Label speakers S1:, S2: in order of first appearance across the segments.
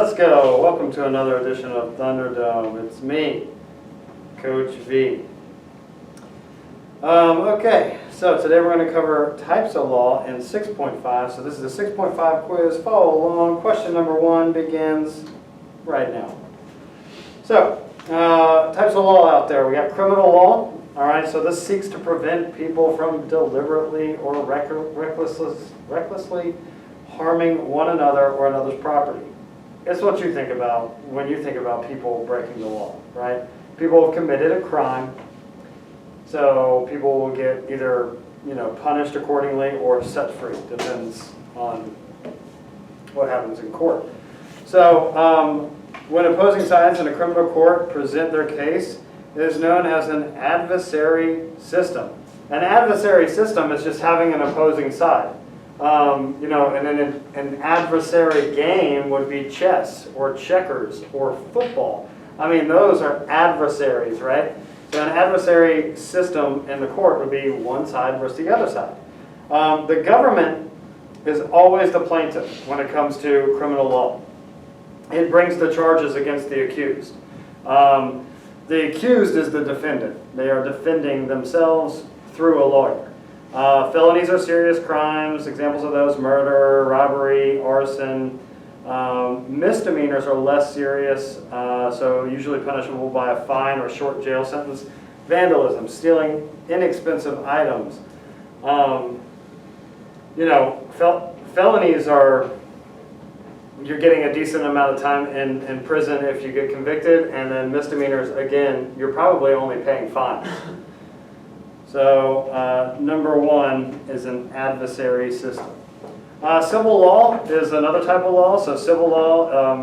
S1: let's go. Welcome to another edition of Thunderdome. It's me, Coach V. Okay, so today we're going to cover types of law in 6.5. So this is a 6.5 quiz. Follow along. Question number 1 begins right now. So, types of law out there. We got criminal law. All right, so this seeks to prevent people from deliberately or recklessly harming one another or another's property. It's what you think about when you think about people breaking the law, right? People have committed a crime, so people will get either, punished accordingly or set free. Depends on what happens in court. So when opposing sides in a criminal court present their case, it is known as an adversary system. An adversary system is just having an opposing side. And then an adversary game would be chess or checkers or football. I mean, those are adversaries, right? So an adversary system in the court would be one side versus the other side. The government is always the plaintiff when it comes to criminal law. It brings the charges against the accused. The accused is the defendant. They are defending themselves through a lawyer. Felonies are serious crimes. Examples of those: murder, robbery, arson. Misdemeanors are less serious, so usually punishable by a fine or short jail sentence. Vandalism, stealing inexpensive items. Felonies are, you're getting a decent amount of time in prison if you get convicted, and then misdemeanors, again, you're probably only paying fines. So number 1 is an adversary system. Civil law is another type of law. So civil law,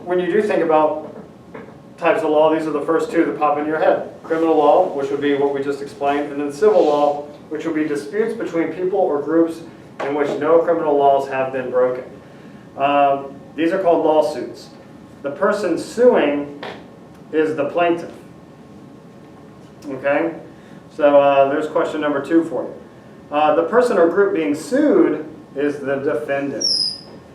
S1: when you do think about types of law, these are the first two that pop in your head. Criminal law, which would be what we just explained, and then civil law, which would be disputes between people or groups in which no criminal laws have been broken. These are called lawsuits. The person suing is the plaintiff. Okay? So there's question number 2 for you. The person or group being sued is the defendant.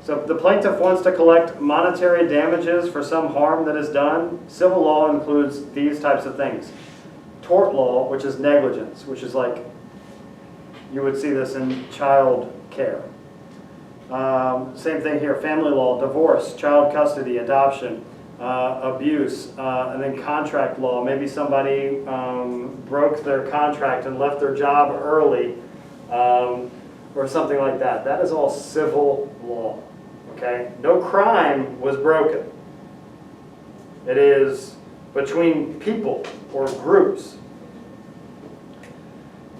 S1: So if the plaintiff wants to collect monetary damages for some harm that is done, civil law includes these types of things. Tort law, which is negligence, which is like, you would see this in child care. Same thing here: family law, divorce, child custody, adoption, abuse, and then contract law. Maybe somebody broke their contract and left their job early, or something like that. That is all civil law. Okay? No crime was broken. It is between people or groups.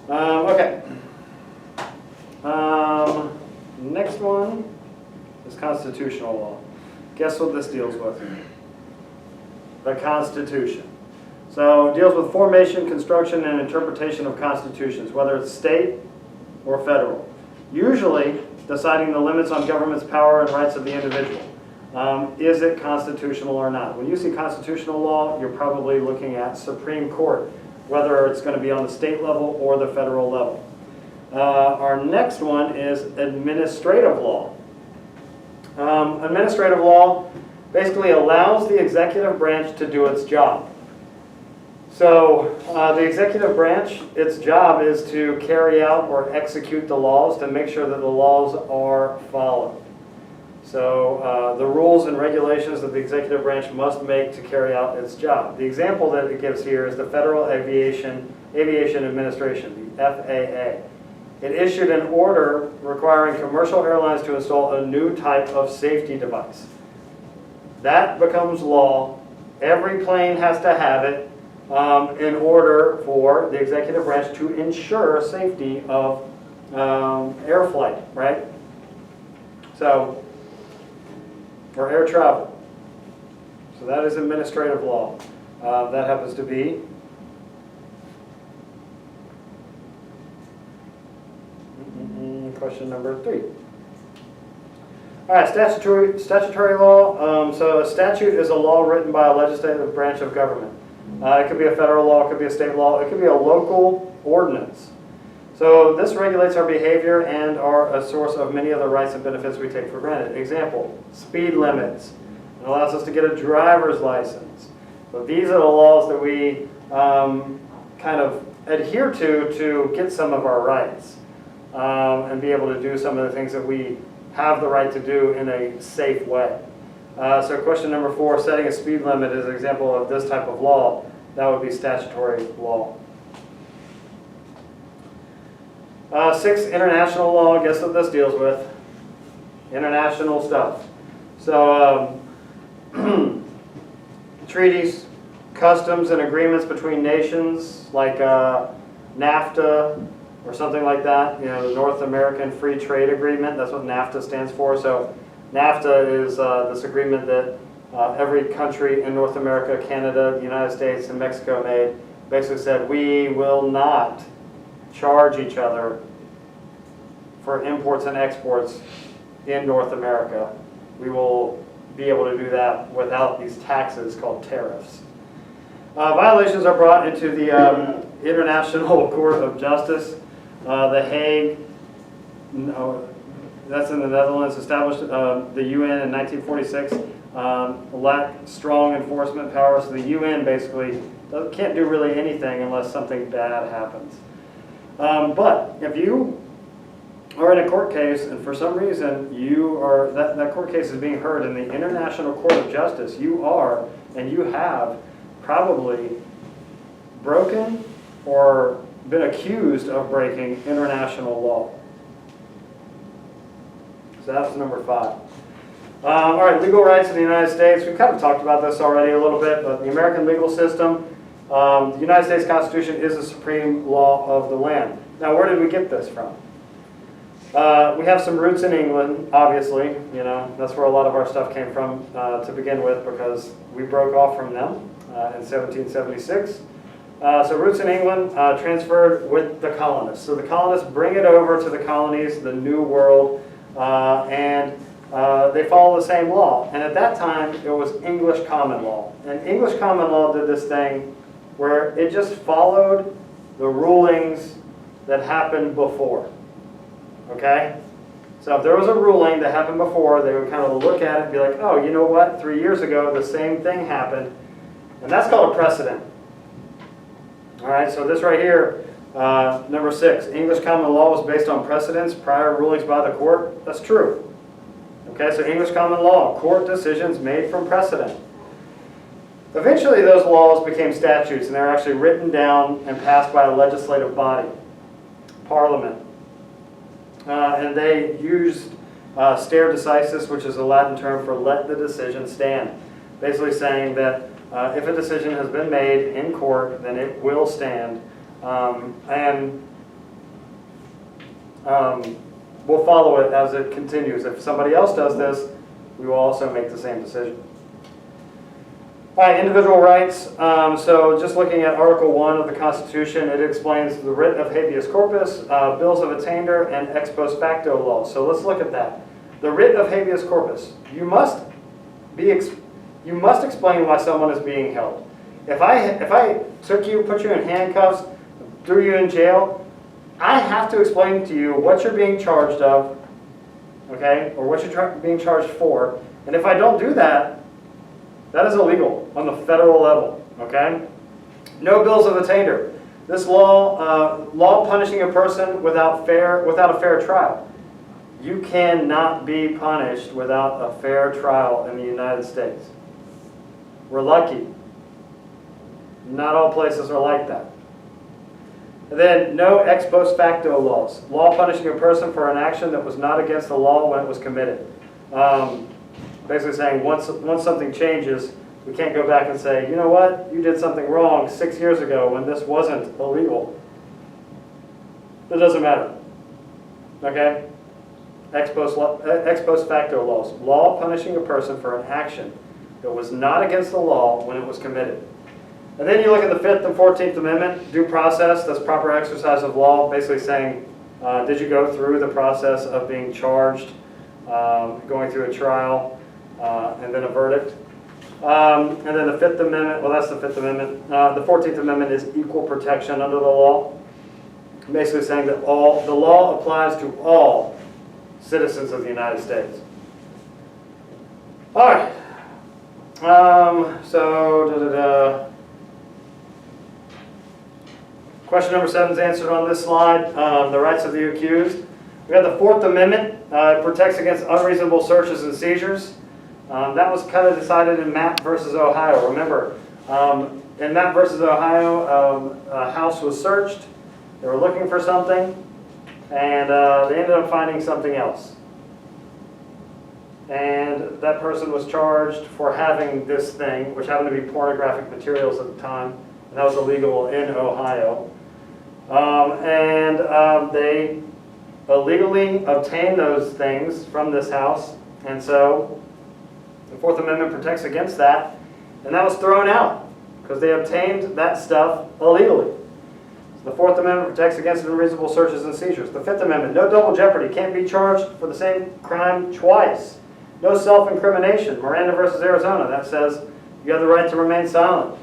S1: Okay. Next one is constitutional law. Guess what this deals with? The Constitution. So it deals with formation, construction, and interpretation of constitutions, whether it's state or federal. Usually deciding the limits on government's power and rights of the individual. Is it constitutional or not? When you see constitutional law, you're probably looking at Supreme Court, whether it's going to be on the state level or the federal level. Our next one is administrative law. Administrative law basically allows the executive branch to do its job. So the executive branch, its job is to carry out or execute the laws to make sure that the laws are followed. So the rules and regulations that the executive branch must make to carry out its job. The example that it gives here is the Federal Aviation Administration, the FAA. It issued an order requiring commercial airlines to install a new type of safety device. That becomes law. Every plane has to have it in order for the executive branch to ensure safety of air flight, right? So, or air travel. So that is administrative law. That happens to be question number 3. All right, statutory law. So a statute is a law written by a legislative branch of government. It could be a federal law, it could be a state law, it could be a local ordinance. So this regulates our behavior and are a source of many other rights and benefits we take for granted. Example, speed limits. It allows us to get a driver's license. So these are the laws that we kind of adhere to get some of our rights and be able to do some of the things that we have the right to do in a safe way. So question number 4, setting a speed limit is an example of this type of law. That would be statutory law. 6, international law. Guess what this deals with? International stuff. So treaties, customs, and agreements between nations like NAFTA or something like that. You know, the North American Free Trade Agreement. That's what NAFTA stands for. So NAFTA is this agreement that every country in North America, Canada, the United States, and Mexico made. Basically said we will not charge each other for imports and exports in North America. We will be able to do that without these taxes called tariffs. Violations are brought into the International Court of Justice. The Hague, that's in the Netherlands, established the UN in 1946. Lack strong enforcement powers. So the UN basically can't do really anything unless something bad happens. But if you are in a court case and for some reason you are that court case is being heard in the International Court of Justice, you are and you have probably broken or been accused of breaking international law. So that's number 5. All right, legal rights in the United States. We've kind of talked about this already a little bit, but the American legal system, the United States Constitution is the supreme law of the land. Now, where did we get this from? We have some roots in England, obviously. You know, that's where a lot of our stuff came from to begin with, because we broke off from them in 1776. So roots in England, transferred with the colonists. So the colonists bring it over to the colonies, the New World, and they follow the same law. And at that time, it was English common law. And English common law did this thing where it just followed the rulings that happened before. Okay? So if there was a ruling that happened before, they would kind of look at it and be like, oh, you know what? 3 years ago, the same thing happened. And that's called a precedent. All right, so this right here, number 6, English common law was based on precedents, prior rulings by the court. That's true. Okay, so English common law, court decisions made from precedent. Eventually those laws became statutes, and they were actually written down and passed by a legislative body, Parliament. And they used stare decisis, which is a Latin term for let the decision stand. Basically saying that if a decision has been made in court, then it will stand. We'll follow it as it continues. If somebody else does this, we will also make the same decision. All right, individual rights. So just looking at Article 1 of the Constitution, it explains the writ of habeas corpus, bills of attainder, and ex post facto laws. So let's look at that. The writ of habeas corpus. You must explain why someone is being held. If I took you, put you in handcuffs, threw you in jail, I have to explain to you what you're being charged of, okay, or what you're being charged for. And if I don't do that, that is illegal on the federal level, okay? No bills of attainder. This law punishing a person without a fair trial. You cannot be punished without a fair trial in the United States. We're lucky. Not all places are like that. And then no ex post facto laws. Law punishing a person for an action that was not against the law when it was committed. Basically saying once something changes, we can't go back and say, you know what, you did something wrong 6 years ago when this wasn't illegal. It doesn't matter. Okay? Ex post facto laws. Law punishing a person for an action that was not against the law when it was committed. And then you look at the 5th and 14th Amendment, due process, that's proper exercise of law, basically saying, did you go through the process of being charged, going through a trial, and then a verdict. And then the 5th Amendment, well that's the 5th Amendment. The 14th Amendment is equal protection under the law. basically saying that the law applies to all citizens of the United States. All right. Question number 7 is answered on this slide. The rights of the accused. We got the Fourth Amendment. It protects against unreasonable searches and seizures. That was kind of decided in Mapp versus Ohio. Remember, in Mapp versus Ohio, a house was searched. They were looking for something, and they ended up finding something else. And that person was charged for having this thing, which happened to be pornographic materials at the time, and that was illegal in Ohio. They illegally obtained those things from this house, and so the Fourth Amendment protects against that, and that was thrown out because they obtained that stuff illegally. So the Fourth Amendment protects against unreasonable searches and seizures. The Fifth Amendment, no double jeopardy, can't be charged for the same crime twice. No self-incrimination. Miranda versus Arizona, that says you have the right to remain silent.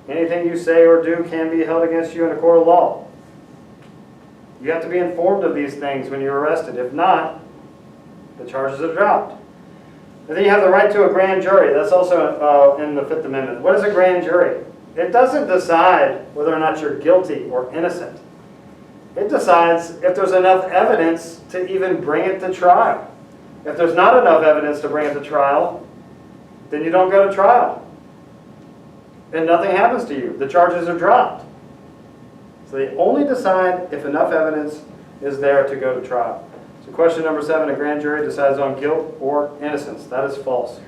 S1: Anything you say or do can be held against you in a court of law. You have to be informed of these things when you're arrested. If not, the charges are dropped. And then you have the right to a grand jury. That's also in the Fifth Amendment. What is a grand jury? It doesn't decide whether or not you're guilty or innocent. It decides if there's enough evidence to even bring it to trial. If there's not enough evidence to bring it to trial, then you don't go to trial. And nothing happens to you. The charges are dropped. So they only decide if enough evidence is there to go to trial. So question number 7, a grand jury decides on guilt or innocence. That is false.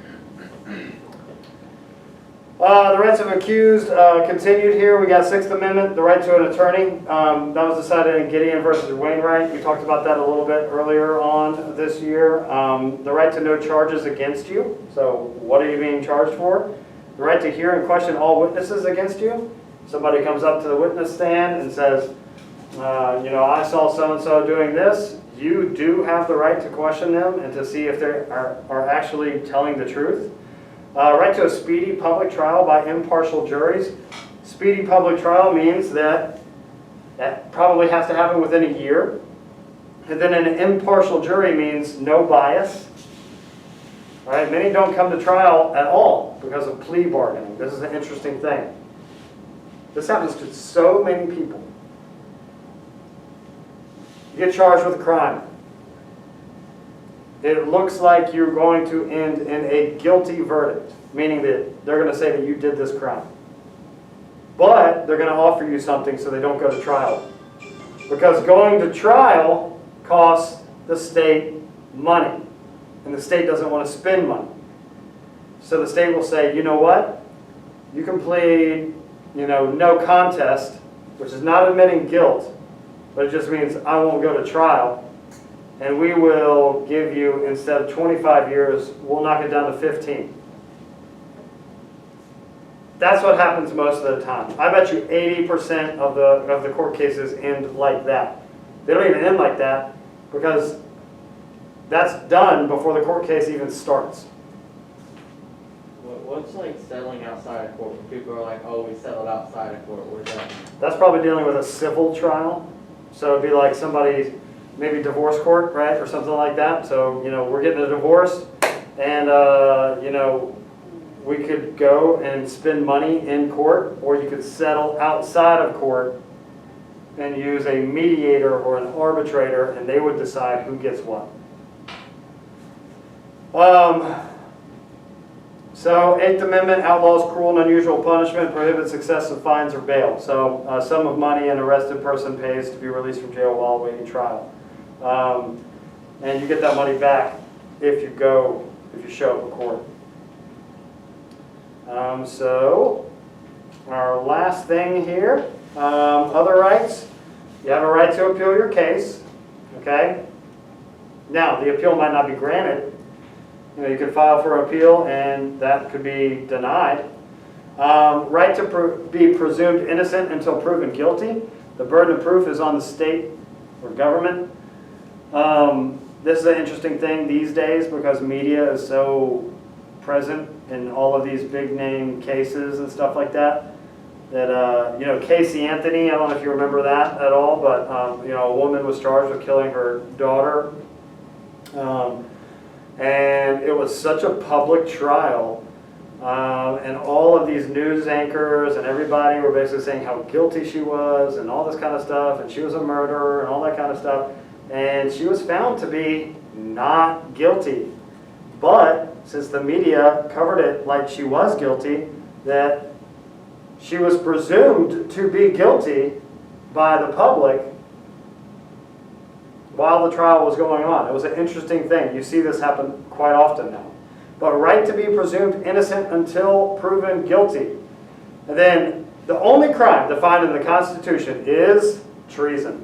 S1: The rights of accused continued here. We got Sixth Amendment, the right to an attorney. That was decided in Gideon versus Wainwright. We talked about that a little bit earlier on this year. The right to no charges against you. So what are you being charged for? The right to hear and question all witnesses against you. Somebody comes up to the witness stand and says, I saw so-and-so doing this. You do have the right to question them and to see if they are actually telling the truth. Right to a speedy public trial by impartial juries. Speedy public trial means that probably has to happen within a year. And then an impartial jury means no bias. All right, many don't come to trial at all because of plea bargaining. This is an interesting thing. This happens to so many people. You get charged with a crime. It looks like you're going to end in a guilty verdict, meaning that they're going to say that you did this crime. But they're going to offer you something so they don't go to trial. Because going to trial costs the state money. And the state doesn't want to spend money. So the state will say, you know what? You can plead, no contest, which is not admitting guilt, but it just means I won't go to trial. And we will give you, instead of 25 years, we'll knock it down to 15. That's what happens most of the time. I bet you 80% of the court cases end like that. They don't even end like that because that's done before the court case even starts.
S2: What's like settling outside of court? When people are like, oh, we settled outside of court. What does that mean?
S1: That's probably dealing with a civil trial. So it'd be like somebody, maybe divorce court, right, or something like that. So, we're getting a divorce, and, we could go and spend money in court, or you could settle outside of court and use a mediator or an arbitrator, and they would decide who gets what. So, Eighth Amendment outlaws cruel and unusual punishment, prohibits excessive fines or bail. So, a sum of money an arrested person pays to be released from jail while awaiting trial. And you get that money back if you show up at court. So, our last thing here, other rights. You have a right to appeal your case, okay? Now, the appeal might not be granted. You could file for appeal and that could be denied. Right to be presumed innocent until proven guilty. The burden of proof is on the state or government. This is an interesting thing these days because media is so present in all of these big name cases and stuff like that. that, you know, Casey Anthony, I don't know if you remember that at all, but, you know, a woman was charged with killing her daughter. And it was such a public trial. And all of these news anchors and everybody were basically saying how guilty she was and all this kind of stuff, and she was a murderer and all that kind of stuff. And she was found to be not guilty. But since the media covered it like she was guilty, that she was presumed to be guilty by the public while the trial was going on. It was an interesting thing. You see this happen quite often now. But right to be presumed innocent until proven guilty. And then the only crime defined in the Constitution is treason.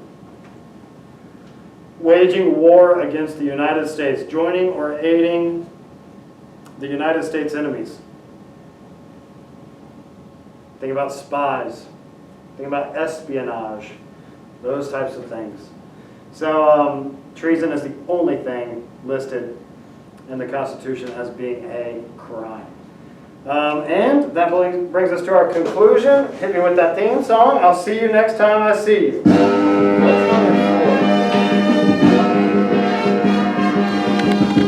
S1: Waging war against the United States, joining or aiding the United States enemies. Think about spies. Think about espionage. Those types of things. So treason is the only thing listed in the Constitution as being a crime. And that brings us to our conclusion. Hit me with that theme song. I'll see you next time I see you.